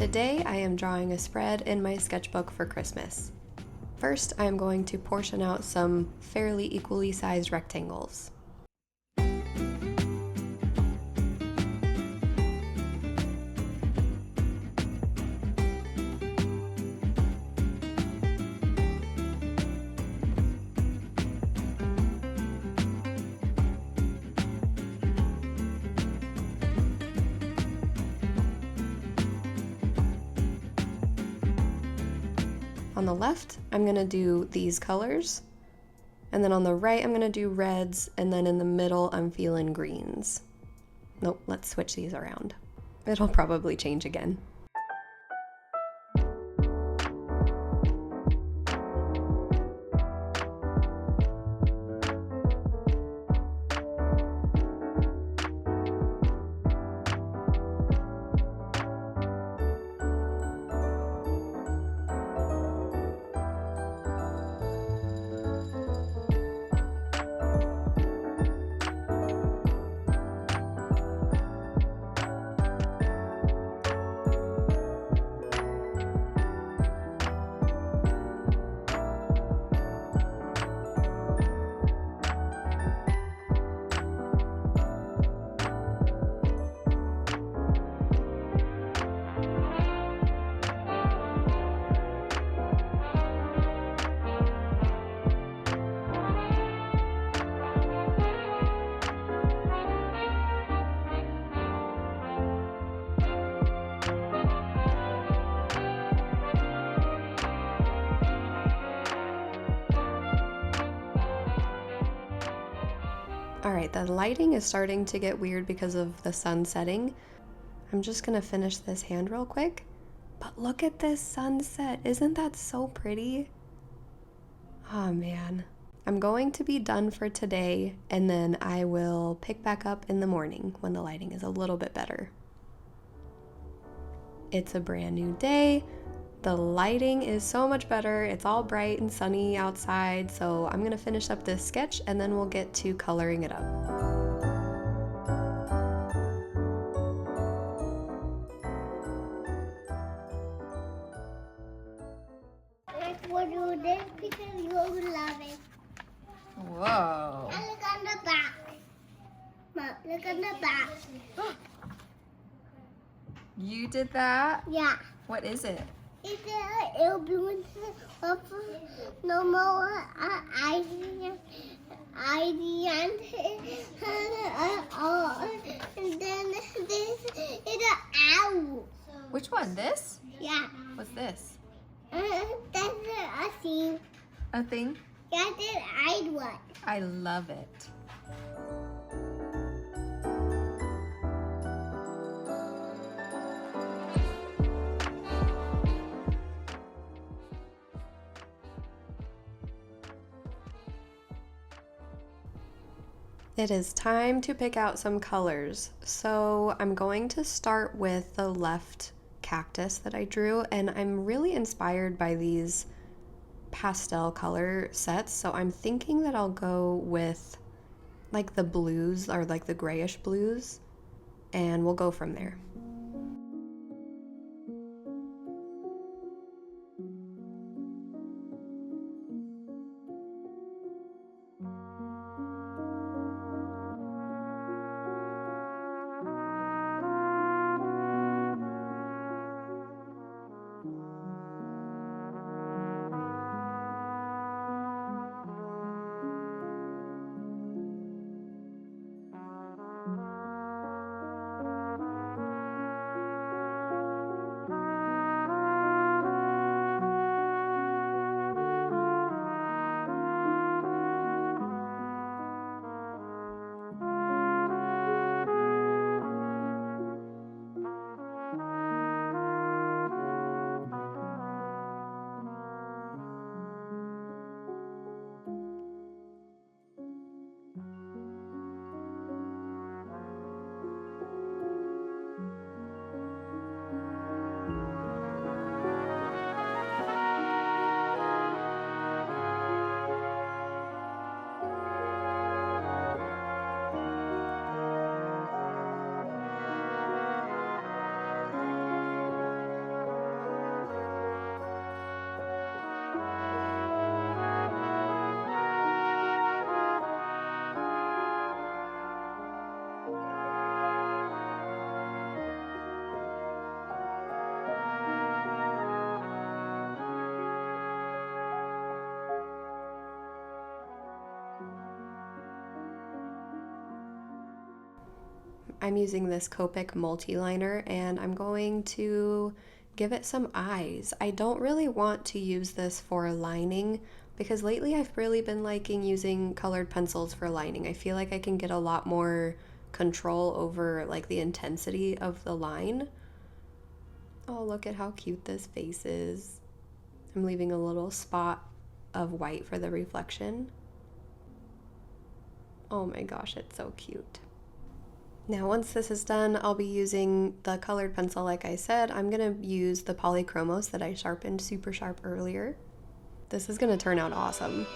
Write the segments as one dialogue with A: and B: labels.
A: Today I am drawing a spread in my sketchbook for Christmas. First, I am going to portion out some fairly equally sized rectangles. On the left, I'm going to do these colors, and then on the right, I'm going to do reds, and then in the middle, I'm feeling greens. Nope, let's switch these around. It'll probably change again. Alright, the lighting is starting to get weird because of the sun setting. I'm just gonna finish this hand real quick. But look at this sunset. Isn't that so pretty? Oh man. I'm going to be done for today, and then I will pick back up in the morning when the lighting is a little bit better. It's a brand new day. The lighting is so much better. It's all bright and sunny outside, so I'm gonna finish up this sketch and then we'll get to coloring it up.
B: We'll do this because you will love it.
A: Whoa.
B: And look on the back. Mom, look on the back.
A: You did that?
B: Yeah.
A: What is it?
B: It's a balloon of normal ID and then this is an owl.
A: Which one? This?
B: Yeah.
A: What's this?
B: That's a thing.
A: A thing?
B: That's an eyed one.
A: I love it. It is time to pick out some colors. So I'm going to start with the left cactus that I drew, and I'm really inspired by these pastel color sets. So I'm thinking that I'll go with like the blues or like the grayish blues, and we'll go from there. I'm using this Copic Multiliner and I'm going to give it some eyes. I don't really want to use this for lining because lately I've really been liking using colored pencils for lining. I feel like I can get a lot more control over like the intensity of the line. Oh, look at how cute this face is. I'm leaving a little spot of white for the reflection. Oh my gosh, it's so cute. Now once this is done, I'll be using the colored pencil like I said. I'm gonna use the Polychromos that I sharpened super sharp earlier. This is gonna turn out awesome.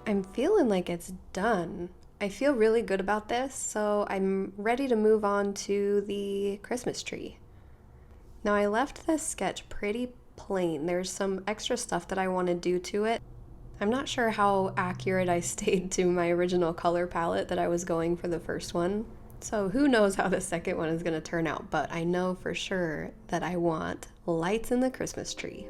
A: I'm feeling like it's done. I feel really good about this, so I'm ready to move on to the Christmas tree. Now I left this sketch pretty plain. There's some extra stuff that I want to do to it. I'm not sure how accurate I stayed to my original color palette that I was going for the first one. So who knows how the second one is going to turn out, but I know for sure that I want lights in the Christmas tree.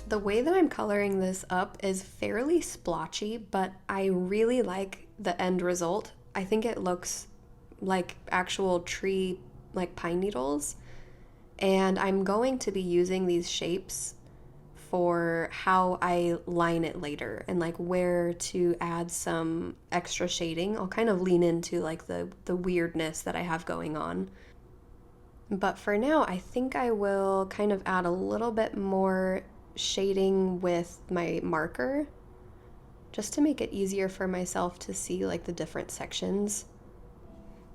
A: The way that I'm coloring this up is fairly splotchy, but I really like the end result. I think it looks like actual tree, like pine needles. And I'm going to be using these shapes for how I line it later and like where to add some extra shading. I'll kind of lean into like the weirdness that I have going on. But for now, I think I will kind of add a little bit more shading with my marker just to make it easier for myself to see like the different sections.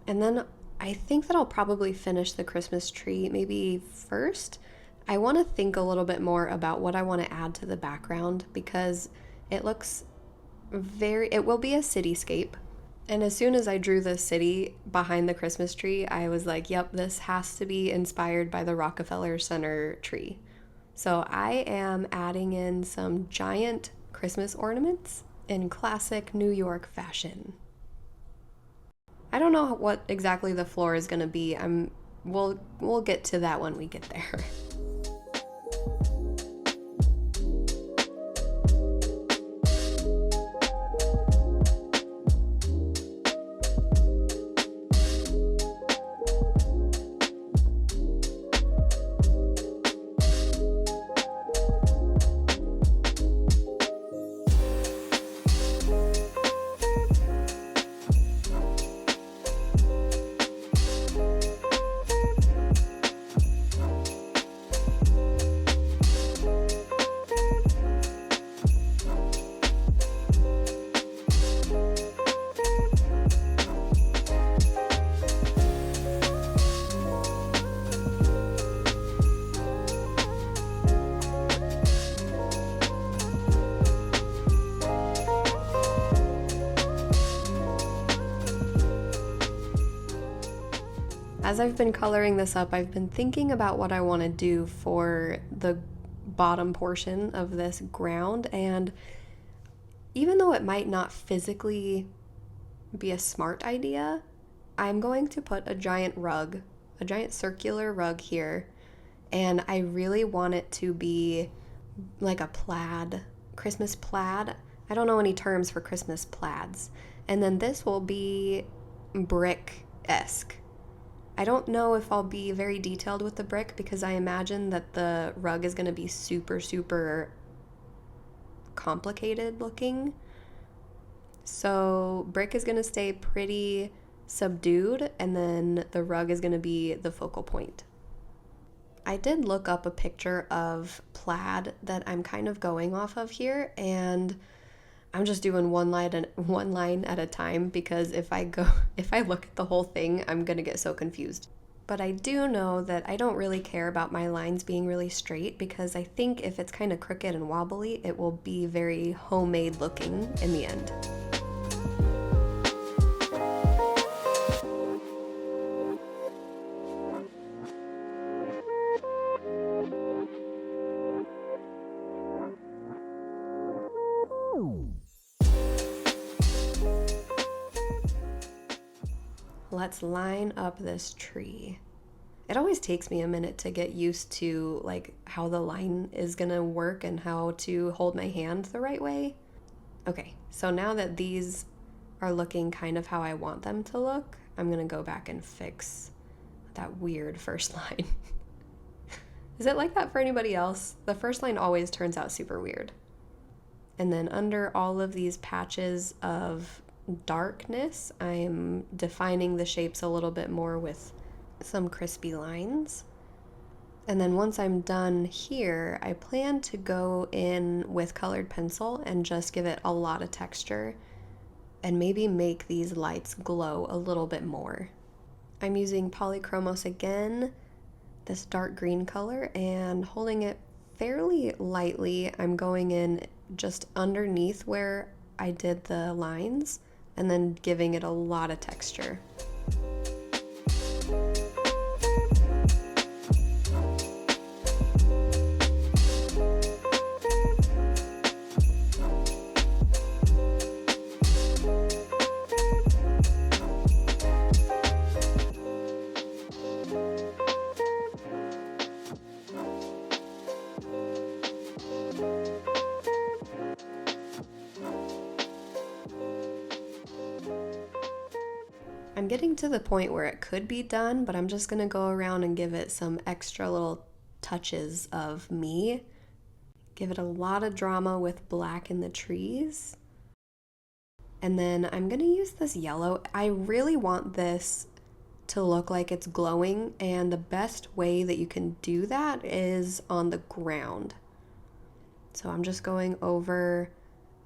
A: And then I think that I'll probably finish the Christmas tree maybe first. I want to think a little bit more about what I want to add to the background because it looks it will be a cityscape. And as soon as I drew the city behind the Christmas tree, I was like, yep, this has to be inspired by the Rockefeller Center tree. So I am adding in some giant Christmas ornaments in classic New York fashion. I don't know what exactly the floor is going to be. We'll get to that when we get there. As I've been coloring this up, I've been thinking about what I want to do for the bottom portion of this ground, and even though it might not physically be a smart idea, I'm going to put a giant rug, a giant circular rug here, and I really want it to be like a plaid, Christmas plaid. I don't know any terms for Christmas plaids. And then this will be brick-esque. I don't know if I'll be very detailed with the brick because I imagine that the rug is going to be super, super complicated looking. So brick is going to stay pretty subdued, and then the rug is going to be the focal point. I did look up a picture of plaid that I'm kind of going off of here, and I'm just doing one line at a time because if I look at the whole thing, I'm gonna get so confused. But I do know that I don't really care about my lines being really straight because I think if it's kind of crooked and wobbly, it will be very homemade looking in the end. Let's line up this tree. It always takes me a minute to get used to like how the line is gonna work and how to hold my hand the right way. Okay, so now that these are looking kind of how I want them to look, I'm gonna go back and fix that weird first line. Is it like that for anybody else? The first line always turns out super weird. And then under all of these patches of darkness, I'm defining the shapes a little bit more with some crispy lines. And then once I'm done here, I plan to go in with colored pencil and just give it a lot of texture and maybe make these lights glow a little bit more. I'm using Polychromos again, this dark green color, and holding it fairly lightly, I'm going in just underneath where I did the lines and then giving it a lot of texture. I'm getting to the point where it could be done, but I'm just gonna go around and give it some extra little touches of me. Give it a lot of drama with black in the trees. And then I'm gonna use this yellow. I really want this to look like it's glowing, and the best way that you can do that is on the ground. So I'm just going over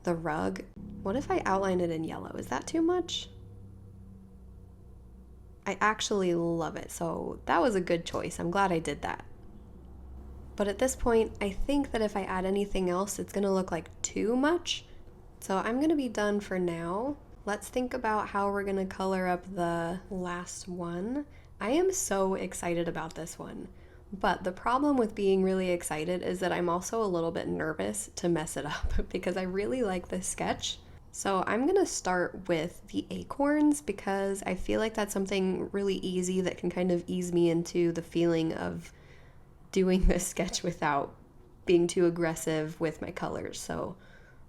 A: the rug. What if I outline it in yellow? Is that too much? I actually love it, so that was a good choice. I'm glad I did that. But at this point, I think that if I add anything else, it's gonna look like too much. So I'm gonna be done for now. Let's think about how we're gonna color up the last one. I am so excited about this one, but the problem with being really excited is that I'm also a little bit nervous to mess it up because I really like this sketch. So I'm gonna start with the acorns because I feel like that's something really easy that can kind of ease me into the feeling of doing this sketch without being too aggressive with my colors. So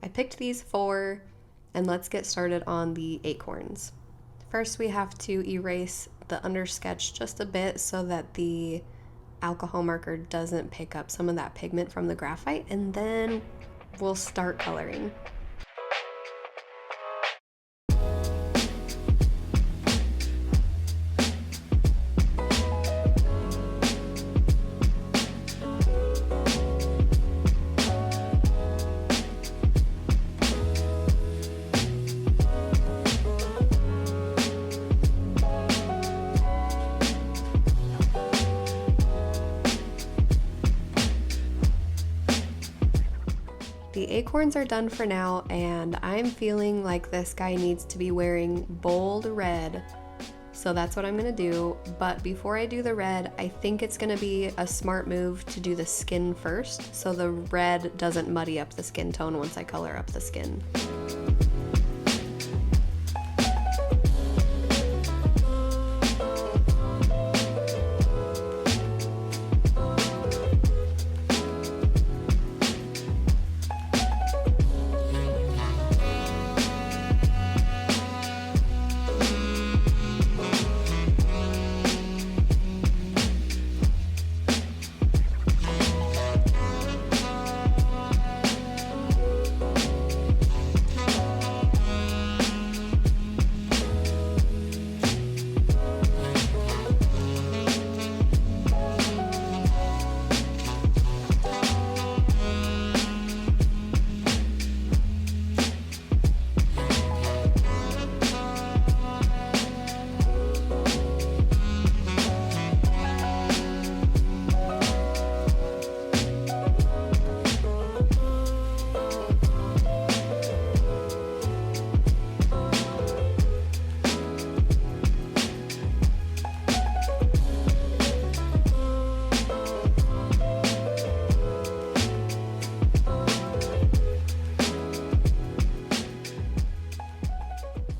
A: I picked these 4, and let's get started on the acorns. First, we have to erase the under sketch just a bit so that the alcohol marker doesn't pick up some of that pigment from the graphite, and then we'll start coloring. The acorns are done for now, and I'm feeling like this guy needs to be wearing bold red. So that's what I'm gonna do, but before I do the red, I think it's gonna be a smart move to do the skin first, so the red doesn't muddy up the skin tone once I color up the skin.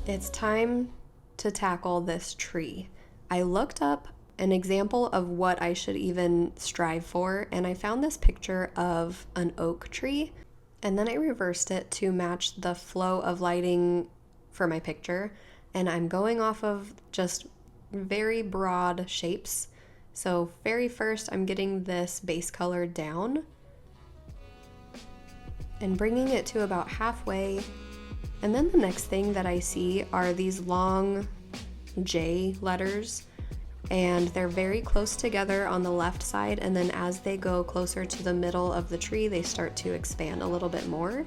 A: It's time to tackle this tree. I looked up an example of what I should even strive for, and I found this picture of an oak tree, and then I reversed it to match the flow of lighting for my picture, and I'm going off of just very broad shapes. So very first, I'm getting this base color down and bringing it to about halfway. And then the next thing that I see are these long J letters, and they're very close together on the left side, and then as they go closer to the middle of the tree, they start to expand a little bit more.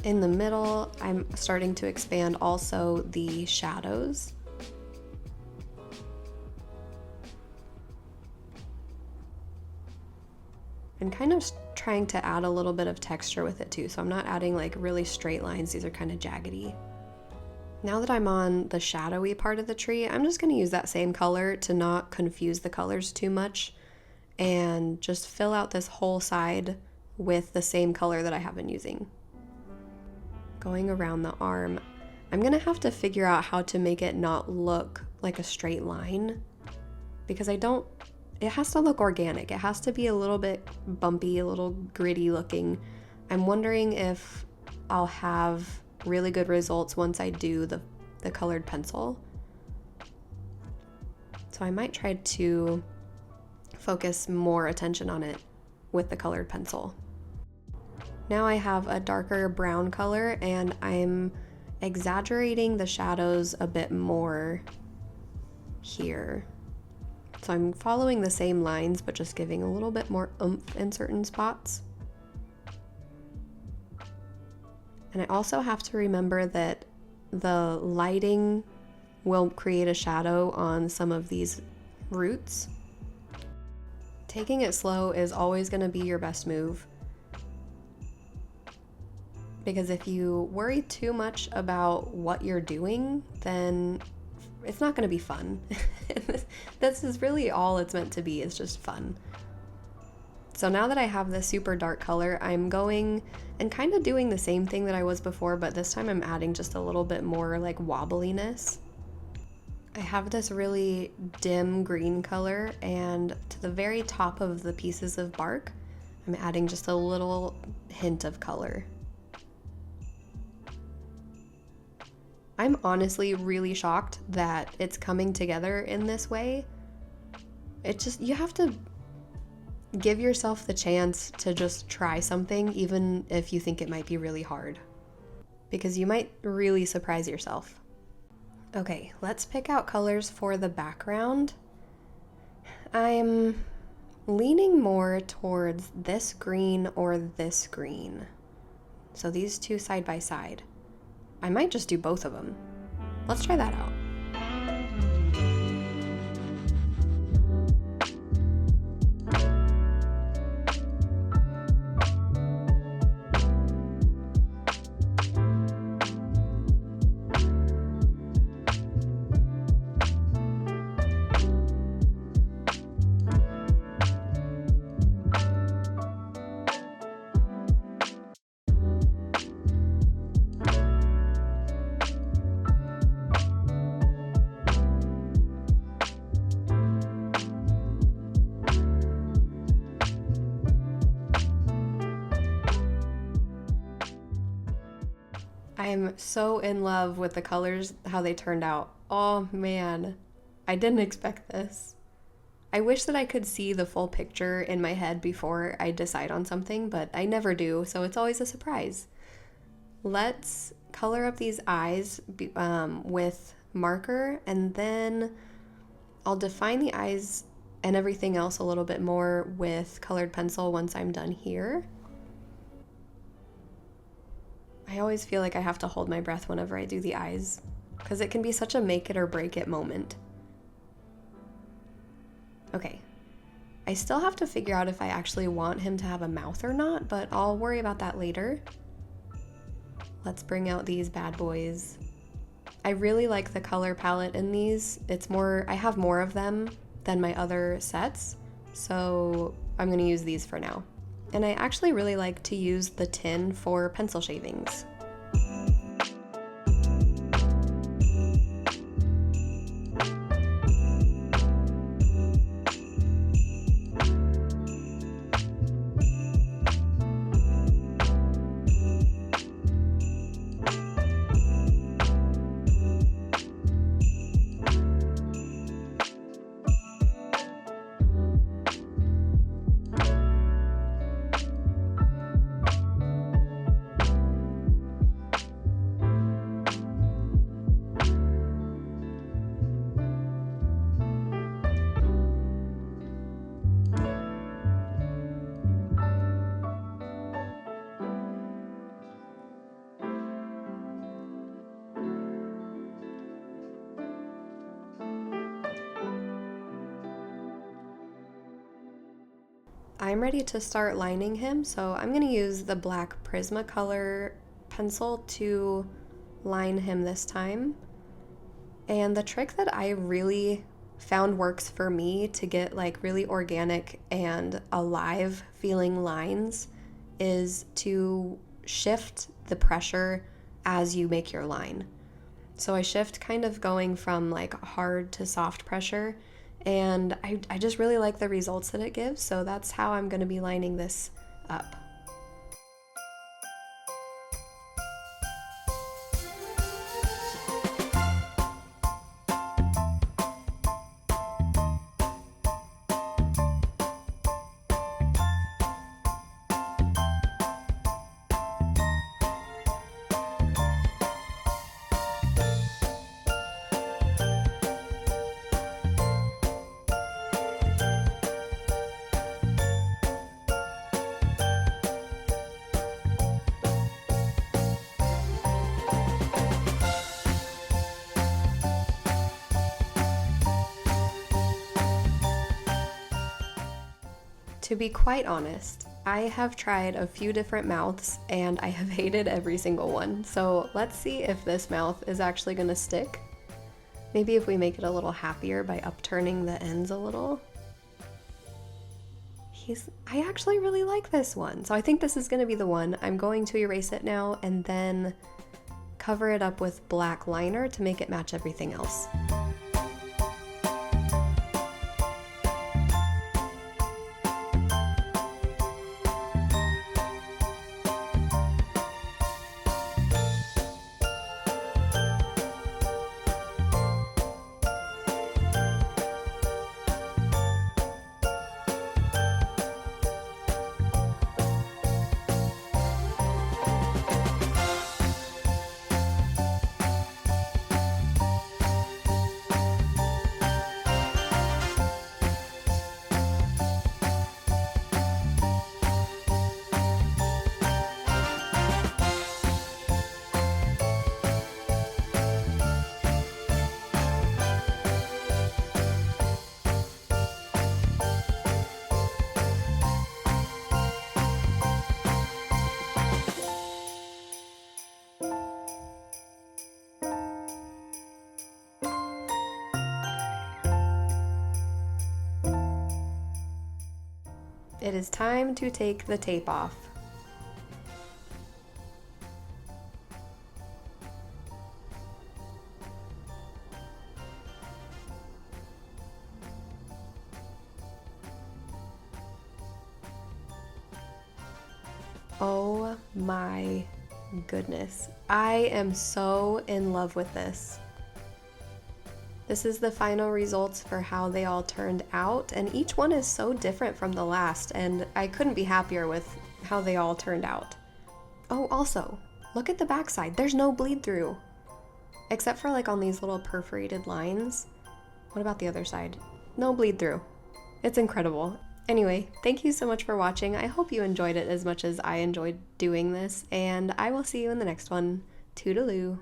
A: In the middle, I'm starting to expand also the shadows. And kind of trying to add a little bit of texture with it too, so I'm not adding like really straight lines, these are kind of jaggedy. Now that I'm on the shadowy part of the tree, I'm just going to use that same color to not confuse the colors too much and just fill out this whole side with the same color that I have been using. Going around the arm, I'm going to have to figure out how to make it not look like a straight line, because it has to look organic. It has to be a little bit bumpy, a little gritty looking. I'm wondering if I'll have really good results once I do the colored pencil. So I might try to focus more attention on it with the colored pencil. Now I have a darker brown color, and I'm exaggerating the shadows a bit more here. So I'm following the same lines, but just giving a little bit more oomph in certain spots. And I also have to remember that the lighting will create a shadow on some of these roots. Taking it slow is always going to be your best move, because if you worry too much about what you're doing, then it's not going to be fun. This is really all it's meant to be, is just fun. So now that I have this super dark color, I'm going and kind of doing the same thing that I was before, but this time I'm adding just a little bit more like wobbliness. I have this really dim green color, and to the very top of the pieces of bark, I'm adding just a little hint of color. I'm honestly really shocked that it's coming together in this way. You have to give yourself the chance to just try something, even if you think it might be really hard, because you might really surprise yourself. Okay, let's pick out colors for the background. I'm leaning more towards this green or this green. So these two side by side. I might just do both of them. Let's try that out. I'm so in love with the colors, how they turned out. Oh man, I didn't expect this. I wish that I could see the full picture in my head before I decide on something, but I never do, so it's always a surprise. Let's color up these eyes with marker, and then I'll define the eyes and everything else a little bit more with colored pencil once I'm done here. I always feel like I have to hold my breath whenever I do the eyes, because it can be such a make it or break it moment. Okay, I still have to figure out if I actually want him to have a mouth or not, but I'll worry about that later. Let's bring out these bad boys. I really like the color palette in these. I have more of them than my other sets, so I'm gonna use these for now. And I actually really like to use the tin for pencil shavings. I'm ready to start lining him, so I'm going to use the black Prismacolor pencil to line him this time. And the trick that I really found works for me to get like really organic and alive feeling lines is to shift the pressure as you make your line. So I shift kind of going from like hard to soft pressure, and I just really like the results that it gives, so that's how I'm going to be lining this up. To be quite honest, I have tried a few different mouths and I have hated every single one. So let's see if this mouth is actually gonna stick. Maybe if we make it a little happier by upturning the ends a little. I actually really like this one. So I think this is gonna be the one. I'm going to erase it now and then cover it up with black liner to make it match everything else. It is time to take the tape off. Oh my goodness. I am so in love with this. This is the final results for how they all turned out, and each one is so different from the last, and I couldn't be happier with how they all turned out. Oh, also, look at the backside. There's no bleed through, except for like on these little perforated lines. What about the other side? No bleed through. It's incredible. Anyway, thank you so much for watching. I hope you enjoyed it as much as I enjoyed doing this, and I will see you in the next one. Toodaloo.